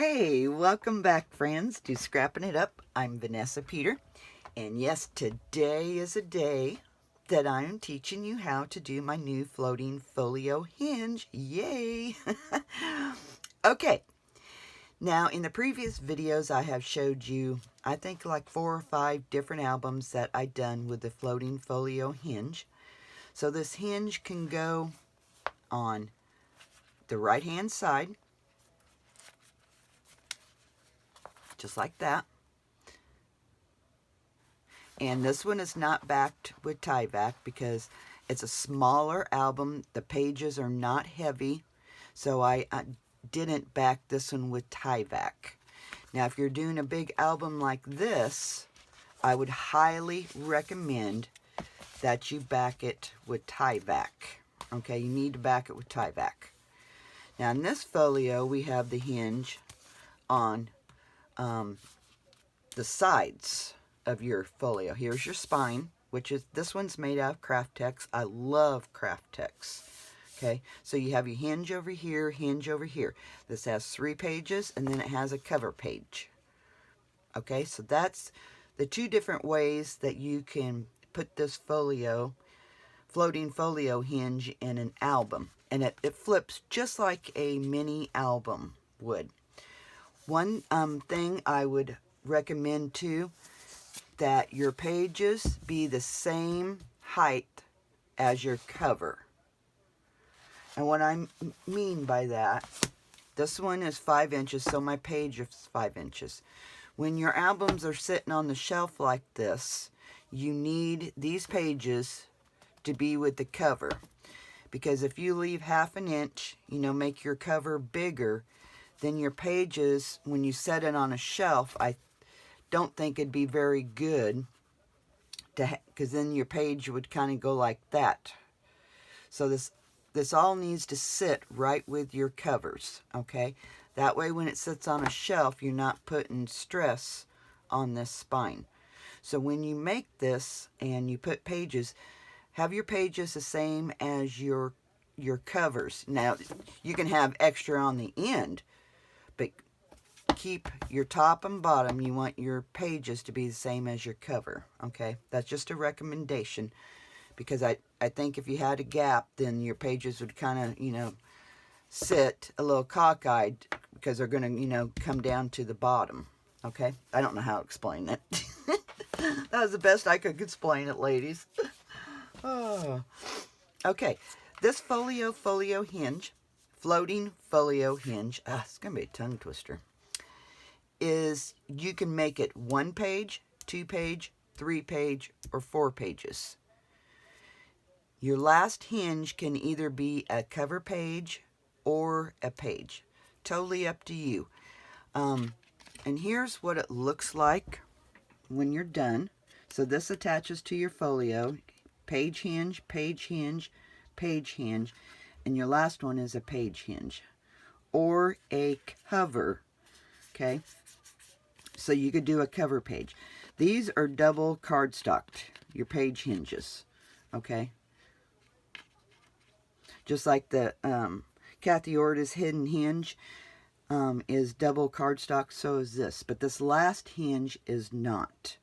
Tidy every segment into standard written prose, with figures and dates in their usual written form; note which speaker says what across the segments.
Speaker 1: Hey, welcome back, friends, to Scrapping It Up. I'm Vanessa Peter, and yes, today is a day that I'm teaching you how to do my new floating folio hinge. Yay! Okay, now in the previous videos I have showed you, I think like 4 or 5 different albums that I done with the floating folio hinge. So this hinge can go on the right hand side, just like that. And this one is not backed with tie-back because it's a smaller album. The pages are not heavy, so I didn't back this one with tie-back. Now, if you're doing a big album like this, I would highly recommend that you back it with tie-back. Okay, you need to back it with tie-back. Now, in this folio, we have the hinge on the sides of your folio. Here's your spine, which is, this one's made out of craft tex. I love craft tex. Okay, so you have your hinge over here, hinge over here. This has 3 pages, and then it has a cover page. Okay, so that's the 2 different ways that you can put this folio, floating folio hinge in an album. And it flips just like a mini album would. One thing I would recommend too, that your pages be the same height as your cover. And what I mean by that, this one is 5 inches, so my page is 5 inches. When your albums are sitting on the shelf like this, you need these pages to be with the cover. Because if you leave half an inch, make your cover bigger, then your pages, when you set it on a shelf, I don't think it'd be very good, because then your page would kind of go like that. So this all needs to sit right with your covers, okay? That way when it sits on a shelf, you're not putting stress on this spine. So when you make this and you put pages, have your pages the same as your covers. Now, you can have extra on the end, but keep your top and bottom. You want your pages to be the same as your cover, okay? That's just a recommendation, because I think if you had a gap, then your pages would kind of, sit a little cockeyed, because they're going to, come down to the bottom, okay? I don't know how to explain it. That was the best I could explain it, ladies. Oh. Okay, this folio hinge, floating folio hinge, it's going to be a tongue twister, is you can make it 1 page, 2 page, 3 page, or 4 pages. Your last hinge can either be a cover page or a page. Totally up to you. And here's what it looks like when you're done. So this attaches to your folio. Page hinge, page hinge, page hinge. And your last one is a page hinge. Or a cover. Okay? So you could do a cover page. These are double cardstocked, your page hinges. Okay? Just like the Kathy Orta's hidden hinge is double cardstock, so is this. But this last hinge is not.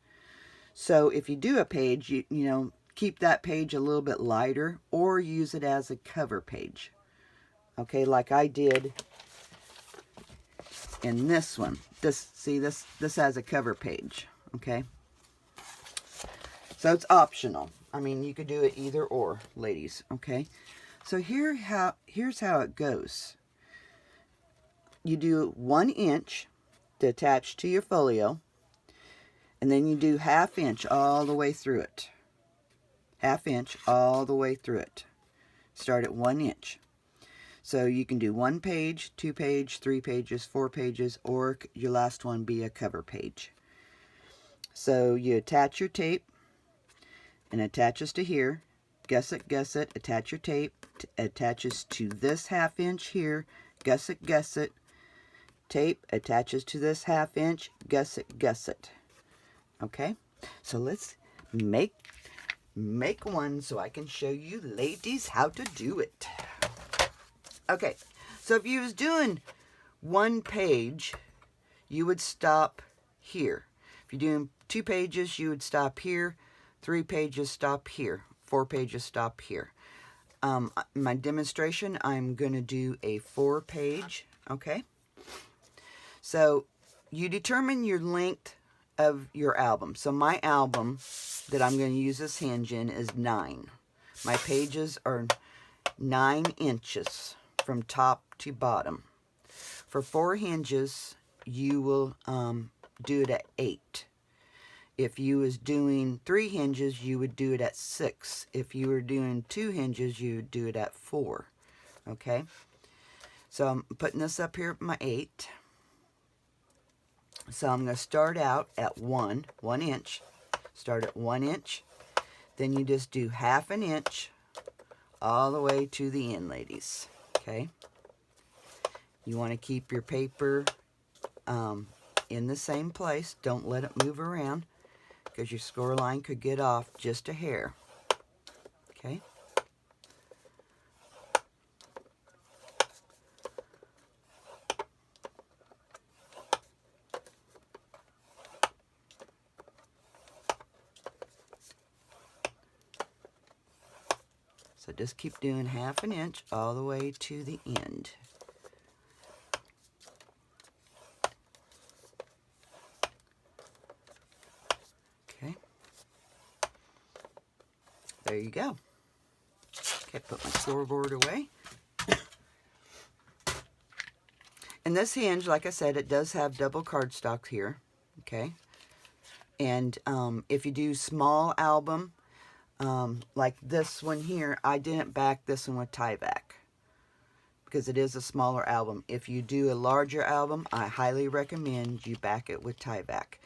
Speaker 1: So if you do a page, you keep that page a little bit lighter, or use it as a cover page. Okay, like I did in this one. This has a cover page. Okay, so it's optional. I mean, you could do it either or, ladies. Okay, so here's how it goes. You do 1 inch to attach to your folio, and then you do 1/2 inch all the way through it. 1/2 inch all the way through it. Start at 1 inch. So you can do 1 page, 2 page, 3 pages, 4 pages, or your last one be a cover page. So you attach your tape, and it attaches to here. Gusset, attach your tape. Attaches to this 1/2 inch here. Gusset. Tape attaches to this 1/2 inch. Gusset. Okay, so let's make one so I can show you ladies how to do it. Okay, so if you was doing 1 page, you would stop here. If you're doing 2 pages, you would stop here. 3 pages, stop here. 4 pages, stop here. My demonstration, I'm going to do a 4-page, okay? So you determine your length of your album. So my album that I'm going to use this hinge in is 9. My pages are 9 inches from top to bottom. For 4 hinges, you will do it at 8. If you was doing 3 hinges, you would do it at 6. If you were doing 2 hinges, you would do it at 4. Okay? So I'm putting this up here at my 8. So I'm going to start out at 1 inch. Start at 1 inch. Then you just do 1/2 inch all the way to the end, ladies. Okay? You want to keep your paper in the same place. Don't let it move around, because your score line could get off just a hair. Okay? So just keep doing 1/2 inch all the way to the end. Okay. There you go. Okay, put my scoreboard away. And this hinge, like I said, it does have double cardstock here. Okay. And if you do small album, like this one here, I didn't back this one with tie-back because it is a smaller album. If you do a larger album, I highly recommend you back it with tie-back.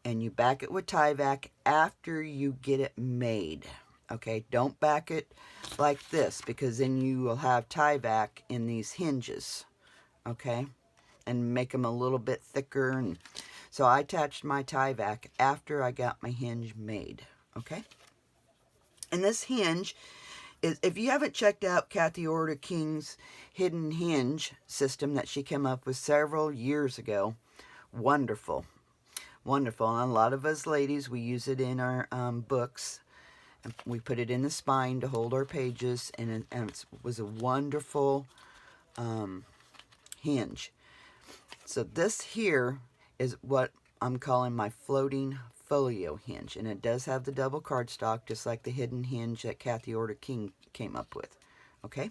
Speaker 1: And you back it with tie-back after you get it made. Okay, don't back it like this, because then you will have tie-back in these hinges. Okay, and make them a little bit thicker. And so I attached my tie-back after I got my hinge made. Okay. And this hinge is, if you haven't checked out Kathy Orta King's hidden hinge system that she came up with several years ago, wonderful. Wonderful. And a lot of us ladies, we use it in our books. And we put it in the spine to hold our pages, and it was a wonderful hinge. So this here is what I'm calling my floating folio hinge, and it does have the double cardstock, just like the hidden hinge that Kathy Orta King came up with. Okay,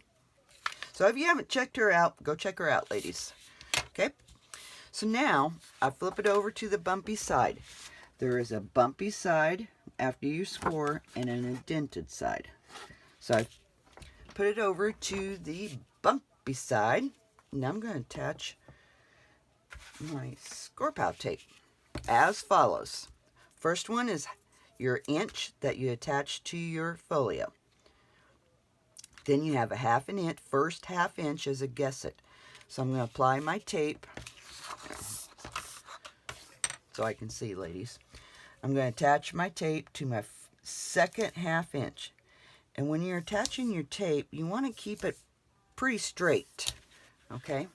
Speaker 1: so if you haven't checked her out, go check her out, ladies. Okay, so now I flip it over to the bumpy side. There is a bumpy side after you score and an indented side. So I put it over to the bumpy side, and I'm going to attach my score pile tape as follows. First one is your inch that you attach to your folio. Then you have a 1/2 inch, first 1/2 inch as a gusset. So I'm going to apply my tape so I can see, ladies. I'm going to attach my tape to my second 1/2 inch. And when you're attaching your tape, you want to keep it pretty straight. Okay?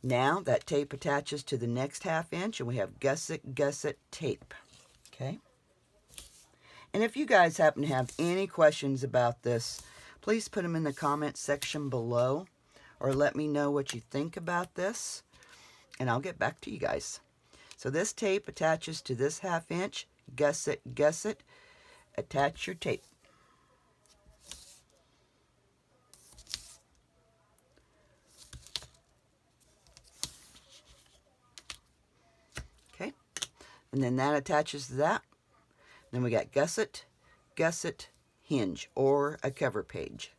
Speaker 1: Now that tape attaches to the next 1/2 inch, and we have gusset tape. Okay? And if you guys happen to have any questions about this, please put them in the comments section below, or let me know what you think about this, and I'll get back to you guys. So this tape attaches to this 1/2 inch, gusset, attach your tape. Okay, and then that attaches to that. Then we got gusset, hinge, or a cover page.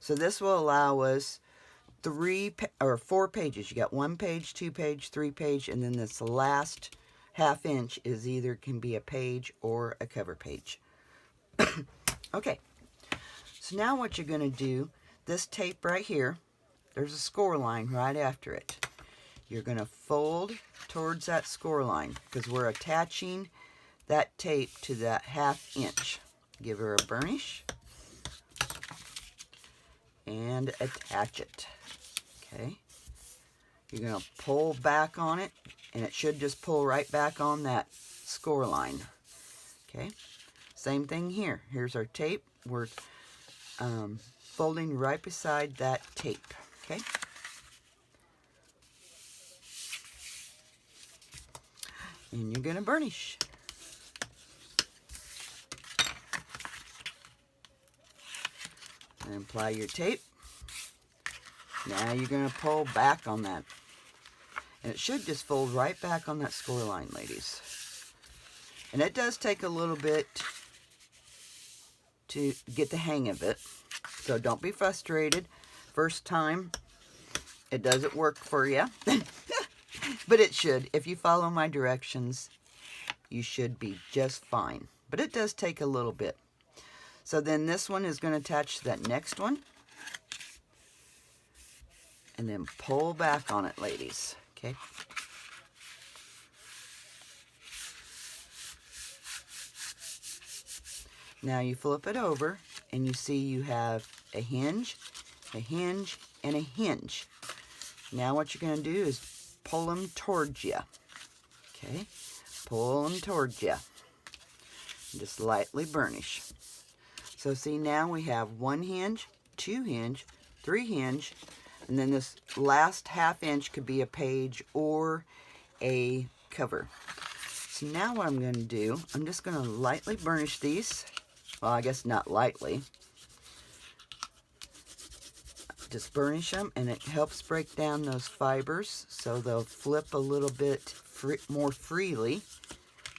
Speaker 1: So this will allow us 4 pages. You got 1 page, 2 page, 3 page, and then this last 1/2 inch is either can be a page or a cover page. Okay, so now what you're going to do, this tape right here, there's a score line right after it. You're going to fold towards that score line because we're attaching that tape to that 1/2 inch. Give her a burnish and attach it. Okay. You're going to pull back on it, and it should just pull right back on that score line. Okay, same thing here. Here's our tape. We're folding right beside that tape. Okay. And you're going to burnish. And apply your tape. Now you're going to pull back on that. And it should just fold right back on that score line, ladies. And it does take a little bit to get the hang of it. So don't be frustrated. First time, it doesn't work for you. But it should. If you follow my directions, you should be just fine. But it does take a little bit. So then this one is going to attach to that next one. And then pull back on it, ladies. Okay. Now you flip it over and you see you have a hinge, and a hinge. Now what you're going to do is pull them towards you. Okay. Pull them towards you. Just lightly burnish. So see, now we have 1 hinge, 2 hinge, 3 hinge, and then this last ½ inch could be a page or a cover. So now what I'm going to do, I'm just going to lightly burnish these. Well, I guess not lightly. Just burnish them, and it helps break down those fibers so they'll flip a little bit more freely.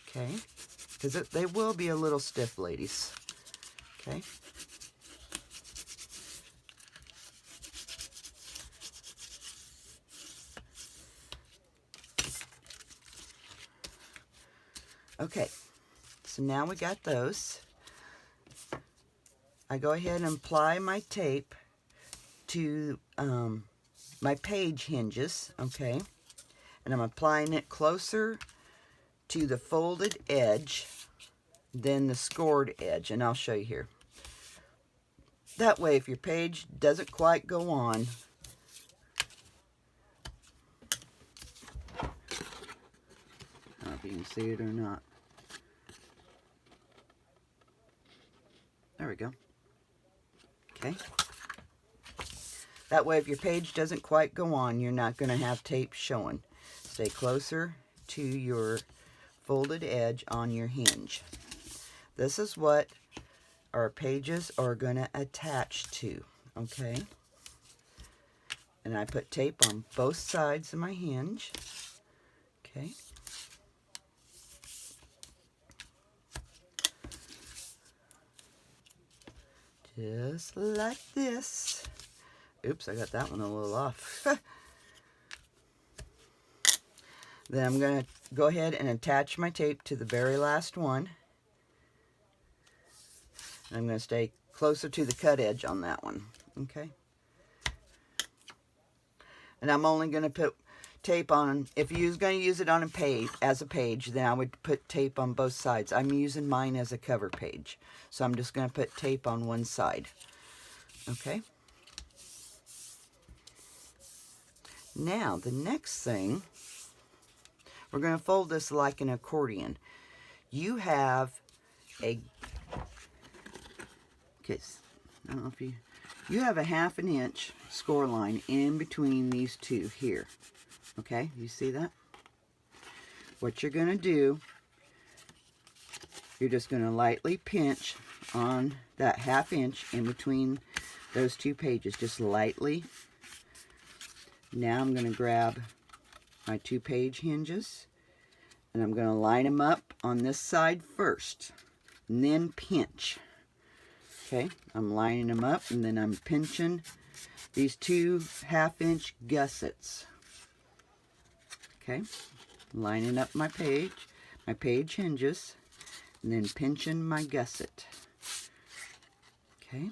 Speaker 1: Okay, because they will be a little stiff, ladies. Okay. Okay, so now we got those. I go ahead and apply my tape to my page hinges, okay? And I'm applying it closer to the folded edge than the scored edge, and I'll show you here. That way, if your page doesn't quite go on, I don't know if you can see it or not. There we go. Okay. That way, if your page doesn't quite go on, you're not going to have tape showing. Stay closer to your folded edge on your hinge. This is what our pages are going to attach to, okay? And I put tape on both sides of my hinge, okay? Just like this. Oops, I got that one a little off. Then I'm going to go ahead and attach my tape to the very last one. And I'm going to stay closer to the cut edge on that one. Okay. And I'm only going to put tape on, if you're going to use it on a page, as a page, then I would put tape on both sides. I'm using mine as a cover page. So I'm just going to put tape on one side. Okay. Now, the next thing, we're going to fold this like an accordion. You have a, okay, I don't know if you have a ½ inch score line in between these two here. Okay, you see that? What you're going to do, you're just going to lightly pinch on that ½ inch in between those two pages, just lightly. Now I'm going to grab my 2 page hinges, and I'm going to line them up on this side first, and then pinch. Okay, I'm lining them up, and then I'm pinching these 2 ½ inch gussets. Okay, lining up my page hinges, and then pinching my gusset. Okay.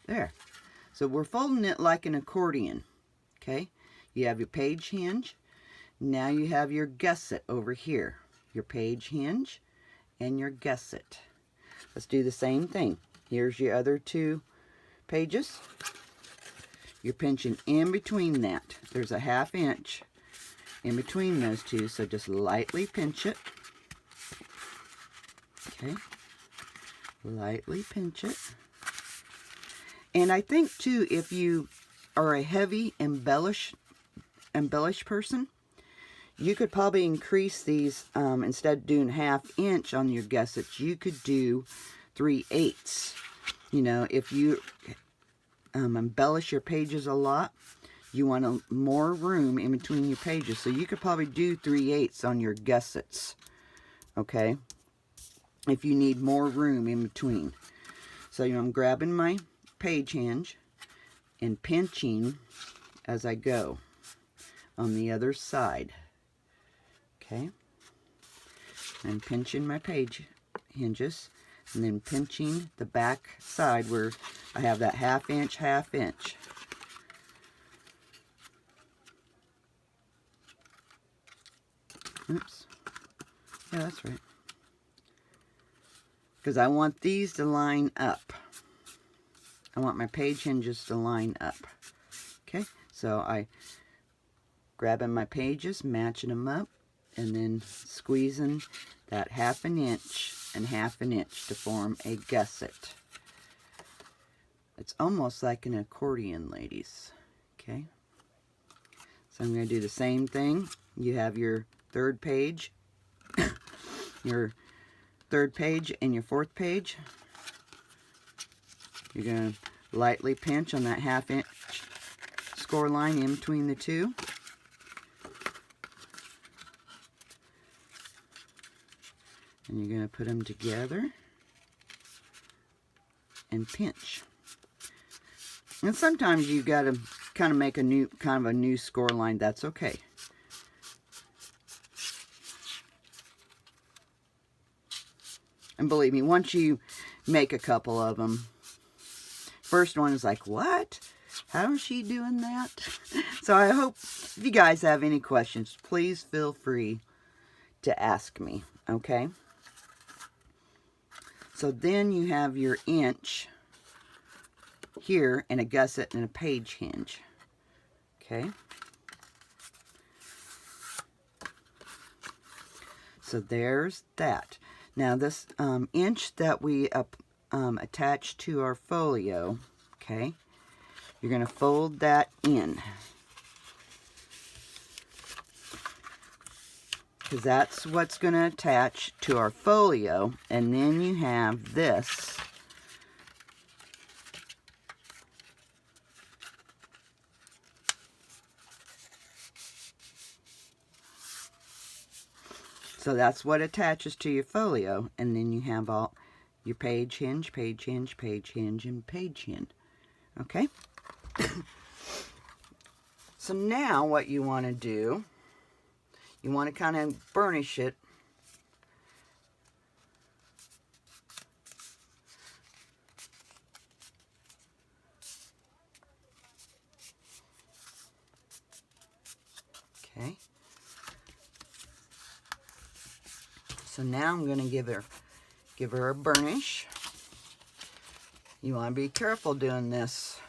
Speaker 1: There. So we're folding it like an accordion. Okay. You have your page hinge. Now you have your gusset over here. Your page hinge and your gusset. Let's do the same thing. Here's your other 2 pages. You're pinching in between that. There's a 1/2 inch in between those 2, so just lightly pinch it. Okay, lightly pinch it. And I think too, if you are a heavy embellish person, you could probably increase these, instead of doing 1/2 inch on your gussets, you could do 3/8. You know, if you embellish your pages a lot, you want more room in between your pages. So you could probably do 3/8 on your gussets, okay? If you need more room in between. So I'm grabbing my page hinge and pinching as I go on the other side, okay? I'm pinching my page hinges and then pinching the back side where I have that 1/2 inch, 1/2 inch. Oops. Yeah, that's right. Because I want these to line up. I want my page hinges to line up. Okay, so I grabbing my pages, matching them up, and then squeezing that 1/2 inch and 1/2 inch to form a gusset. It's almost like an accordion, ladies. Okay, so I'm going to do the same thing. You have your 3rd page, your 3rd page and your 4th page. You're going to lightly pinch on that 1/2 inch score line in between the 2. And you're going to put them together and pinch. And sometimes you got to kind of make a new score line. That's okay. And believe me, once you make a couple of them, first one is like, what? How is she doing that? So I hope if you guys have any questions, please feel free to ask me, okay? So then you have your inch here and a gusset and a page hinge, okay? So there's that. Now this inch that we attach to our folio, okay, you're going to fold that in. Because that's what's going to attach to our folio. And then you have this. So that's what attaches to your folio. And then you have all your page hinge, page hinge, page hinge, and page hinge. Okay? So now what you want to do, you want to kind of burnish it. Okay. So now I'm going to give her a burnish. You want to be careful doing this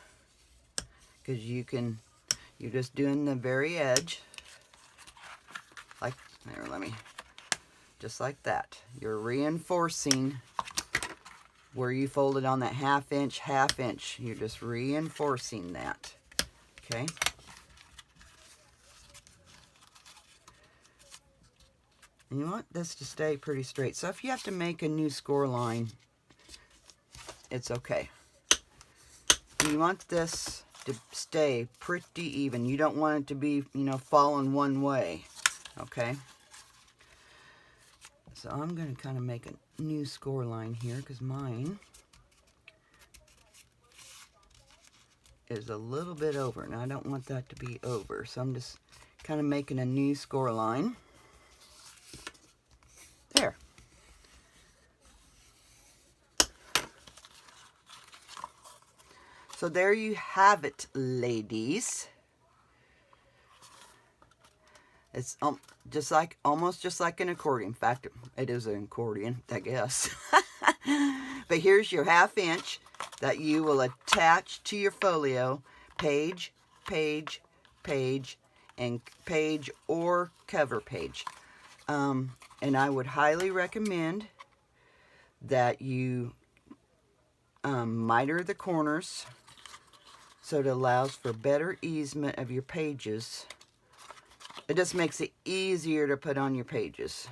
Speaker 1: because you're just doing the very edge. Like, there, just like that. You're reinforcing where you folded on that 1/2 inch, 1/2 inch. You're just reinforcing that, okay? And you want this to stay pretty straight. So if you have to make a new score line, it's okay. You want this to stay pretty even. You don't want it to be, falling one way, okay? So I'm going to kind of make a new score line here because mine is a little bit over. Now I don't want that to be over, so I'm just kind of making a new score line. There. So there you have it, ladies. It's almost just like an accordion. In fact, it is an accordion, I guess. But here's your 1/2 inch that you will attach to your folio, page, page, page, and page or cover page. And I would highly recommend that you miter the corners so it allows for better easement of your pages. It just makes it easier to put on your pages.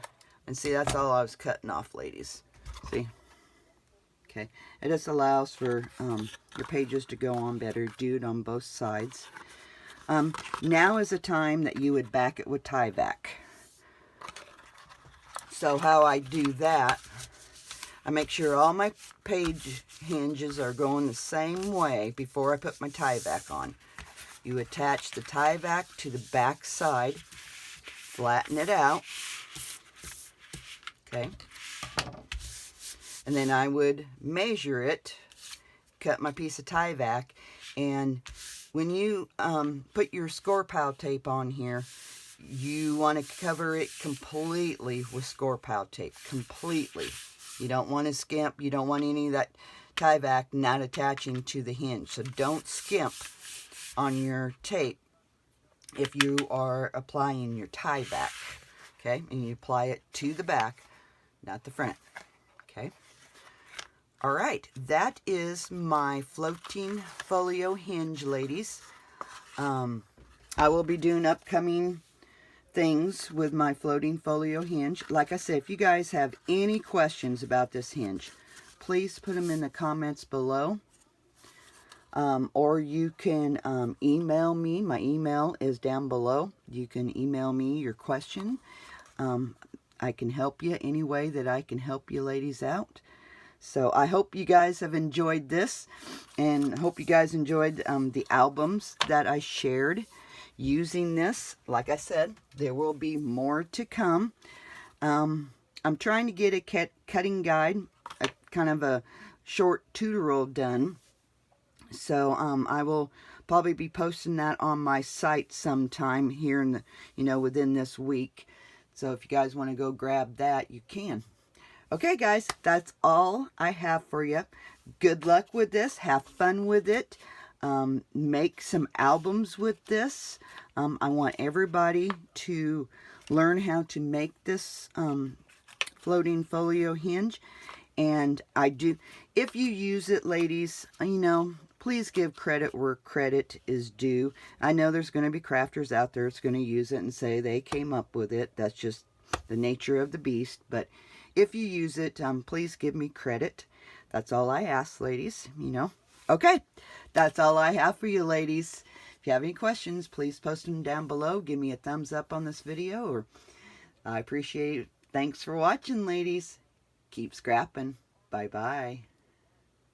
Speaker 1: And see, that's all I was cutting off, ladies. See? Okay. It just allows for your pages to go on better. Do it on both sides. Now is the time that you would back it with tie back. So how I do that, I make sure all my page hinges are going the same way before I put my tie back on. You attach the tie back to the back side, flatten it out, okay, and then I would measure it, cut my piece of tie back, and when you put your score pile tape on here, you want to cover it completely with score pile tape, completely. You don't want to skimp, you don't want any of that tie back not attaching to the hinge, so don't skimp on your tape if you are applying your tie back, okay? And you apply it to the back, not the front, okay? All right, that is my floating folio hinge, ladies. I will be doing upcoming things with my floating folio hinge. Like I said, if you guys have any questions about this hinge, please put them in the comments below. Or you can email me. My email is down below. You can email me your question. I can help you any way that I can help you ladies out. So I hope you guys have enjoyed this, and hope you guys enjoyed the albums that I shared using this. Like I said, there will be more to come. I'm trying to get a cutting guide, a kind of a short tutorial done. So I will probably be posting that on my site sometime here in the, within this week. So if you guys want to go grab that, you can. Okay, guys, that's all I have for you. Good luck with this. Have fun with it. Make some albums with this. I want everybody to learn how to make this floating folio hinge. And I do, if you use it, ladies, please give credit where credit is due. I know there's going to be crafters out there that's going to use it and say they came up with it. That's just the nature of the beast. But if you use it, please give me credit. That's all I ask, ladies, Okay, that's all I have for you, ladies. If you have any questions, please post them down below. Give me a thumbs up on this video, or I appreciate it. Thanks for watching, ladies. Keep scrapping. Bye-bye.